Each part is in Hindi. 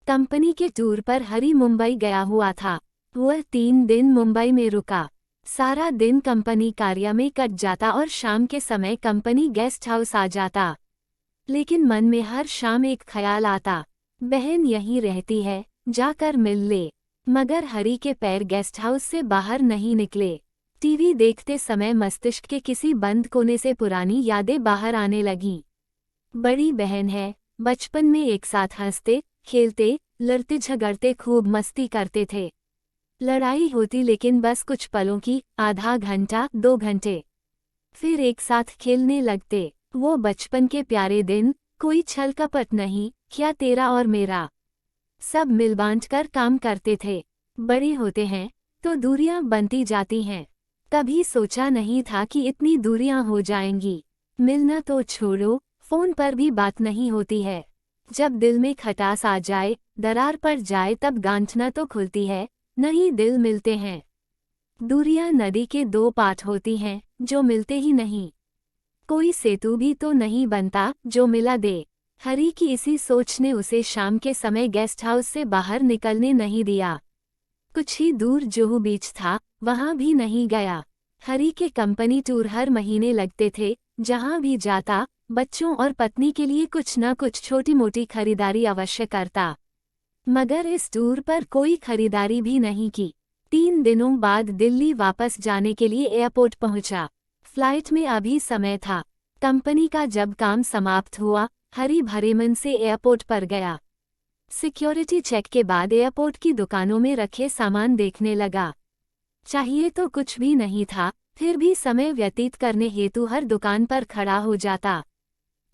कंपनी के टूर पर हरी मुंबई गया हुआ था। वह 3 दिन मुंबई में रुका। सारा दिन कंपनी कार्य में कट जाता और शाम के समय कंपनी गेस्ट हाउस आ जाता। लेकिन मन में हर शाम एक ख्याल आता, बहन यहीं रहती है, जाकर मिल ले। मगर हरी के पैर गेस्ट हाउस से बाहर नहीं निकले। टीवी देखते समय मस्तिष्क के किसी बंद कोने से पुरानी यादें बाहर आने लगीं। बड़ी बहन है, बचपन में एक साथ हंसते खेलते लड़ते झगड़ते खूब मस्ती करते थे। लड़ाई होती लेकिन बस कुछ पलों की, आधा घंटा 2 घंटे, फिर एक साथ खेलने लगते। वो बचपन के प्यारे दिन, कोई छल कपट नहीं, क्या तेरा और मेरा। सब मिल बांट कर काम करते थे। बड़े होते हैं तो दूरियां बनती जाती हैं। कभी सोचा नहीं था कि इतनी दूरियां हो जाएंगी। मिलना तो छोड़ो, फोन पर भी बात नहीं होती है। जब दिल में खटास आ जाए, दरार पड़ जाए तब गांठना तो खुलती है, नहीं दिल मिलते हैं। दूरियां नदी के 2 पाट होती हैं जो मिलते ही नहीं। कोई सेतु भी तो नहीं बनता जो मिला दे। हरी की इसी सोच ने उसे शाम के समय गेस्ट हाउस से बाहर निकलने नहीं दिया। कुछ ही दूर जुहू बीच था, वहां भी नहीं गया। हरी के कंपनी टूर हर महीने लगते थे, जहां भी जाता बच्चों और पत्नी के लिए कुछ न कुछ छोटी मोटी खरीदारी अवश्य करता। मगर इस टूर पर कोई खरीदारी भी नहीं की। 3 दिनों बाद दिल्ली वापस जाने के लिए एयरपोर्ट पहुंचा। फ्लाइट में अभी समय था। कंपनी का जब काम समाप्त हुआ, हरी भरे मन से एयरपोर्ट पर गया। सिक्योरिटी चेक के बाद एयरपोर्ट की दुकानों में रखे सामान देखने लगा। चाहिए तो कुछ भी नहीं था, फिर भी समय व्यतीत करने हेतु हर दुकान पर खड़ा हो जाता।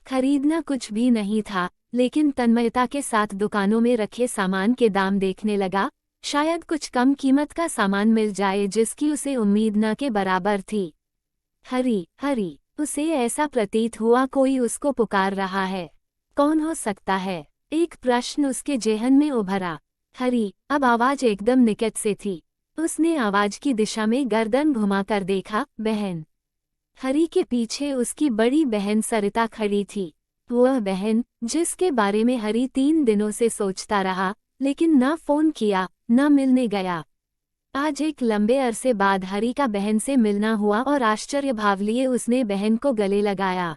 खरीदना कुछ भी नहीं था, लेकिन तन्मयता के साथ दुकानों में रखे सामान के दाम देखने लगा। शायद कुछ कम कीमत का सामान मिल जाए जिसकी उसे उम्मीद न के बराबर थी। हरी, हरी, उसे ऐसा प्रतीत हुआ कोई उसको पुकार रहा है। कौन हो सकता है? एक प्रश्न उसके जेहन में उभरा। हरी, अब आवाज एकदम निकट से थी। उसने आवाज की दिशा में गर्दन घुमाकर देखा, बहन। हरी के पीछे उसकी बड़ी बहन सरिता खड़ी थी। वह बहन जिसके बारे में हरी 3 दिनों से सोचता रहा, लेकिन न फोन किया, न मिलने गया। आज एक लंबे अरसे बाद हरी का बहन से मिलना हुआ और आश्चर्य भाव लिए उसने बहन को गले लगाया।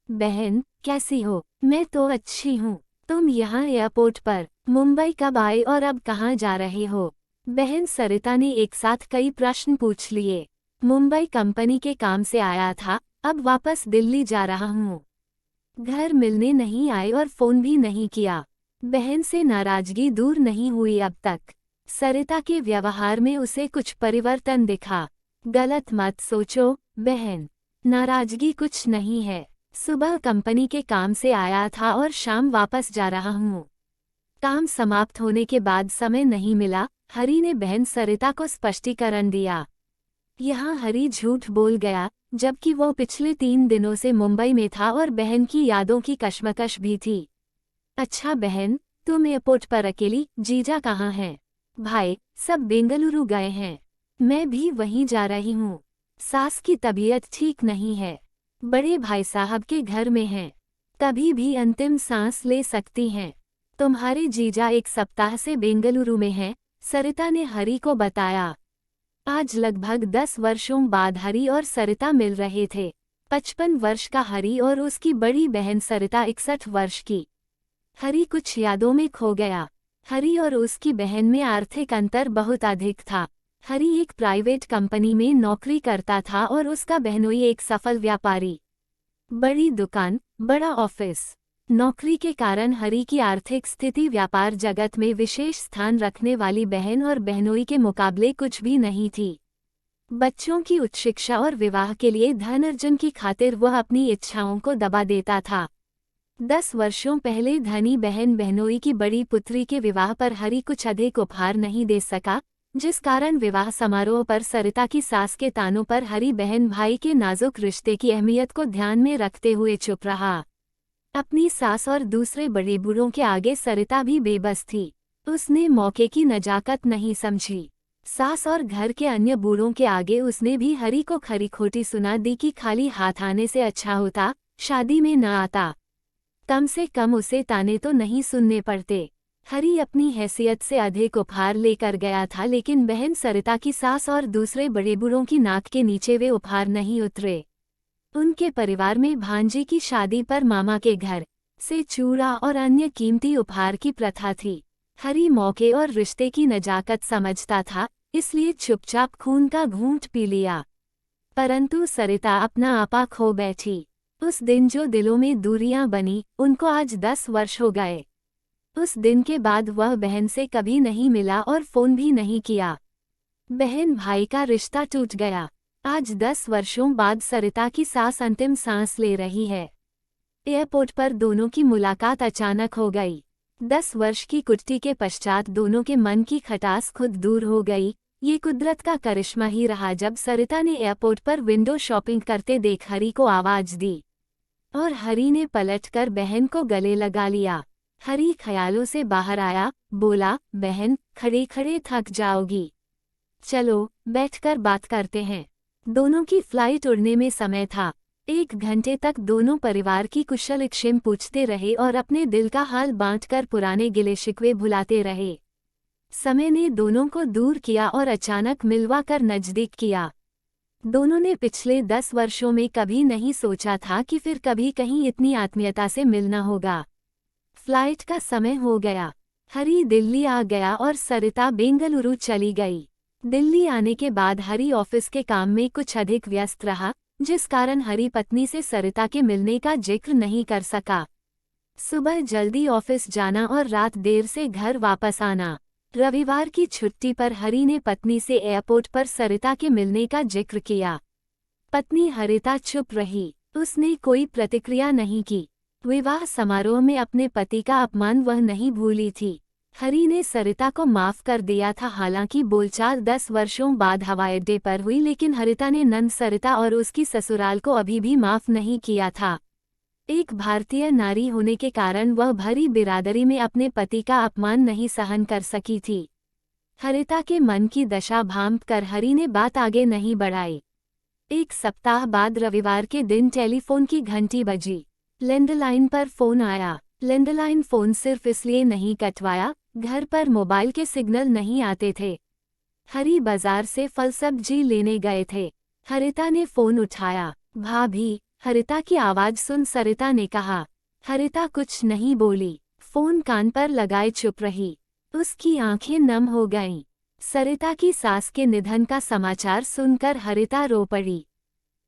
बहन, कैसी हो? मैं तो अच्छी हूँ। तुम यहाँ एयरपोर्ट पर, मुंबई कब आए और अब कहाँ जा रहे हो? बहन सरिता ने एक साथ कई प्रश्न पूछ लिए। मुंबई कंपनी के काम से आया था, अब वापस दिल्ली जा रहा हूँ। घर मिलने नहीं आए और फोन भी नहीं किया। बहन से नाराजगी दूर नहीं हुई अब तक। सरिता के व्यवहार में उसे कुछ परिवर्तन दिखा। गलत मत सोचो, बहन। नाराजगी कुछ नहीं है। सुबह कंपनी के काम से आया था और शाम वापस जा रहा हूँ। काम समाप्त होने के बाद समय नहीं मिला, हरी ने बहन सरिता को स्पष्टीकरण दिया। यहाँ हरी झूठ बोल गया, जबकि वो पिछले 3 दिनों से मुंबई में था और बहन की यादों की कश्मकश भी थी। अच्छा बहन, तुम एयरपोर्ट पर अकेली? जीजा कहाँ हैं? भाई, सब बेंगलुरु गए हैं। मैं भी वहीं जा रही हूँ। सास की तबीयत ठीक नहीं है। बड़े भाई साहब के घर में हैं। कभी भी अंतिम सांस ले सकती हैं। तुम्हारे जीजा 1 सप्ताह से बेंगलुरु में हैं, सरिता ने हरी को बताया। आज लगभग 10 वर्षों बाद हरी और सरिता मिल रहे थे। 55 वर्ष का हरी और उसकी बड़ी बहन सरिता 61 वर्ष की। हरी कुछ यादों में खो गया। हरी और उसकी बहन में आर्थिक अंतर बहुत अधिक था। हरी एक प्राइवेट कंपनी में नौकरी करता था और उसका बहनोई एक सफल व्यापारी। बड़ी दुकान, बड़ा ऑफिस। नौकरी के कारण हरी की आर्थिक स्थिति व्यापार जगत में विशेष स्थान रखने वाली बहन और बहनोई के मुकाबले कुछ भी नहीं थी। बच्चों की उच्च शिक्षा और विवाह के लिए धन अर्जन की खातिर वह अपनी इच्छाओं को दबा देता था। 10 वर्षों पहले धनी बहन बहनोई की बड़ी पुत्री के विवाह पर हरी कुछ अधिक उपहार नहीं दे सका, जिस कारण विवाह समारोह पर सरिता की सास के तानों पर हरी बहन भाई के नाजुक रिश्ते की अहमियत को ध्यान में रखते हुए चुप रहा। अपनी सास और दूसरे बड़े बूढ़ों के आगे सरिता भी बेबस थी। उसने मौके की नजाकत नहीं समझी। सास और घर के अन्य बूढ़ों के आगे उसने भी हरी को खरी खोटी सुना दी कि खाली हाथ आने से अच्छा होता शादी में न आता। कम से कम उसे ताने तो नहीं सुनने पड़ते। हरी अपनी हैसियत से अधिक उपहार लेकर गया था, लेकिन बहन सरिता की सास और दूसरे बड़े बूढ़ों की नाक के नीचे वे उपहार नहीं उतरे। उनके परिवार में भांजी की शादी पर मामा के घर से चूड़ा और अन्य कीमती उपहार की प्रथा थी। हरी मौके और रिश्ते की नजाकत समझता था, इसलिए चुपचाप खून का घूंट पी लिया। परंतु सरिता अपना आपा खो बैठी। उस दिन जो दिलों में दूरियां बनी, उनको आज 10 वर्ष हो गए। उस दिन के बाद वह बहन से कभी नहीं मिला और फोन भी नहीं किया। बहन भाई का रिश्ता टूट गया। आज 10 वर्षों बाद सरिता की सास अंतिम सांस ले रही है। एयरपोर्ट पर दोनों की मुलाकात अचानक हो गई। 10 वर्ष की कुट्टी के पश्चात दोनों के मन की खटास खुद दूर हो गई। ये कुदरत का करिश्मा ही रहा जब सरिता ने एयरपोर्ट पर विंडो शॉपिंग करते देख हरी को आवाज दी और हरी ने पलटकर बहन को गले लगा लिया। हरी ख्यालों से बाहर आया, बोला, बहन खड़े खड़े थक जाओगी, चलो बैठकर बात करते हैं। दोनों की फ्लाइट उड़ने में समय था। 1 घंटे तक दोनों परिवार की कुशल-क्षेम पूछते रहे और अपने दिल का हाल बांटकर पुराने गिले शिकवे भुलाते रहे। समय ने दोनों को दूर किया और अचानक मिलवा कर नजदीक किया। दोनों ने पिछले 10 वर्षों में कभी नहीं सोचा था कि फिर कभी कहीं इतनी आत्मीयता से मिलना होगा। फ्लाइट का समय हो गया। हरी दिल्ली आ गया और सरिता बेंगलुरु चली गई। दिल्ली आने के बाद हरी ऑफिस के काम में कुछ अधिक व्यस्त रहा, जिस कारण हरी पत्नी से सरिता के मिलने का जिक्र नहीं कर सका। सुबह जल्दी ऑफिस जाना और रात देर से घर वापस आना। रविवार की छुट्टी पर हरी ने पत्नी से एयरपोर्ट पर सरिता के मिलने का जिक्र किया। पत्नी हरिता चुप रही, उसने कोई प्रतिक्रिया नहीं की। विवाह समारोह में अपने पति का अपमान वह नहीं भूली थी। हरी ने सरिता को माफ कर दिया था, हालांकि बोलचाल 10 वर्षों बाद हवाई अड्डे पर हुई, लेकिन हरिता ने नंद सरिता और उसकी ससुराल को अभी भी माफ नहीं किया था। एक भारतीय नारी होने के कारण वह भरी बिरादरी में अपने पति का अपमान नहीं सहन कर सकी थी। हरिता के मन की दशा भांप कर हरी ने बात आगे नहीं बढ़ाई। 1 सप्ताह बाद रविवार के दिन टेलीफोन की घंटी बजी। लैंडलाइन पर फोन आया। लैंडलाइन फोन सिर्फ इसलिए नहीं कटवाया, घर पर मोबाइल के सिग्नल नहीं आते थे। हरी बाजार से फल सब्जी लेने गए थे। हरिता ने फोन उठाया। भाभी, हरिता की आवाज सुन सरिता ने कहा। हरिता कुछ नहीं बोली, फोन कान पर लगाए चुप रही। उसकी आंखें नम हो गईं। सरिता की सास के निधन का समाचार सुनकर हरिता रो पड़ी।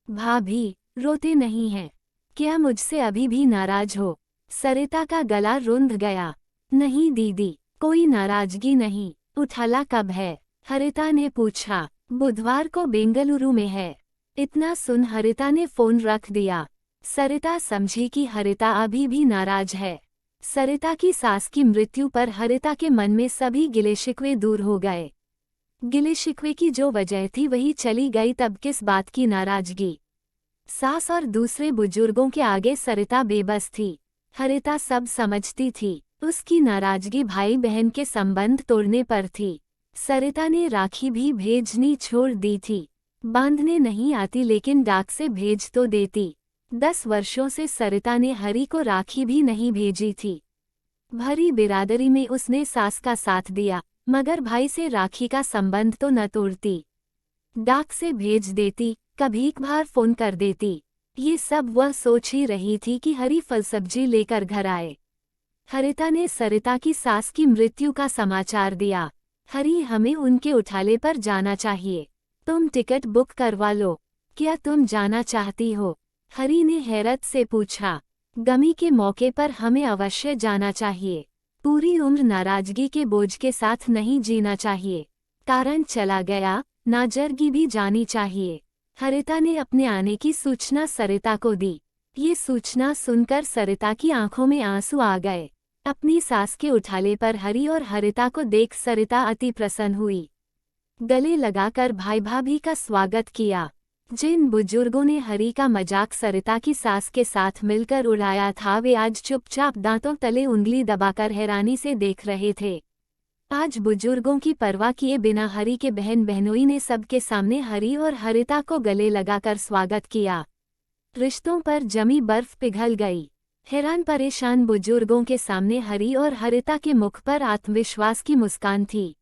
भाभी, रोते नहीं हैं, क्या मुझसे अभी भी नाराज हो? सरिता का गला रुंध गया। नहीं दीदी, कोई नाराजगी नहीं। उठाला कब है? हरिता ने पूछा। बुधवार को बेंगलुरु में है। इतना सुन हरिता ने फोन रख दिया। सरिता समझी कि हरिता अभी भी नाराज है। सरिता की सास की मृत्यु पर हरिता के मन में सभी गिले शिकवे दूर हो गए। गिले शिकवे की जो वजह थी वही चली गई, तब किस बात की नाराजगी? सास और दूसरे बुजुर्गों के आगे सरिता बेबस थी। हरिता सब समझती थी। उसकी नाराजगी भाई बहन के संबंध तोड़ने पर थी। सरिता ने राखी भी भेजनी छोड़ दी थी। बांधने नहीं आती, लेकिन डाक से भेज तो देती। 10 वर्षों से सरिता ने हरी को राखी भी नहीं भेजी थी। भरी बिरादरी में उसने सास का साथ दिया, मगर भाई से राखी का संबंध तो न तोड़ती। डाक से भेज देती, कभी कभार फोन कर देती। ये सब वह सोच ही रही थी कि हरी फल सब्जी लेकर घर आए। हरिता ने सरिता की सास की मृत्यु का समाचार दिया। हरी, हमें उनके उठाले पर जाना चाहिए। तुम टिकट बुक करवा लो। क्या तुम जाना चाहती हो? हरी ने हैरत से पूछा। गमी के मौके पर हमें अवश्य जाना चाहिए। पूरी उम्र नाराजगी के बोझ के साथ नहीं जीना चाहिए। कारण चला गया, नाजरगी भी जानी चाहिए। हरिता ने अपने आने की सूचना सरिता को दी। ये सूचना सुनकर सरिता की आंखों में आंसू आ गए। अपनी सास के उठाले पर हरी और हरिता को देख सरिता अति प्रसन्न हुई। गले लगाकर भाई भाभी का स्वागत किया। जिन बुजुर्गों ने हरी का मजाक सरिता की सास के साथ मिलकर उड़ाया था, वे आज चुपचाप दांतों तले उंगली दबाकर हैरानी से देख रहे थे। आज बुजुर्गों की परवाह किए बिना हरी के बहन बहनोई ने सबके सामने हरी और हरिता को गले लगाकर स्वागत किया। रिश्तों पर जमी बर्फ पिघल गई। हैरान परेशान बुजुर्गों के सामने हरी और हरिता के मुख पर आत्मविश्वास की मुस्कान थी।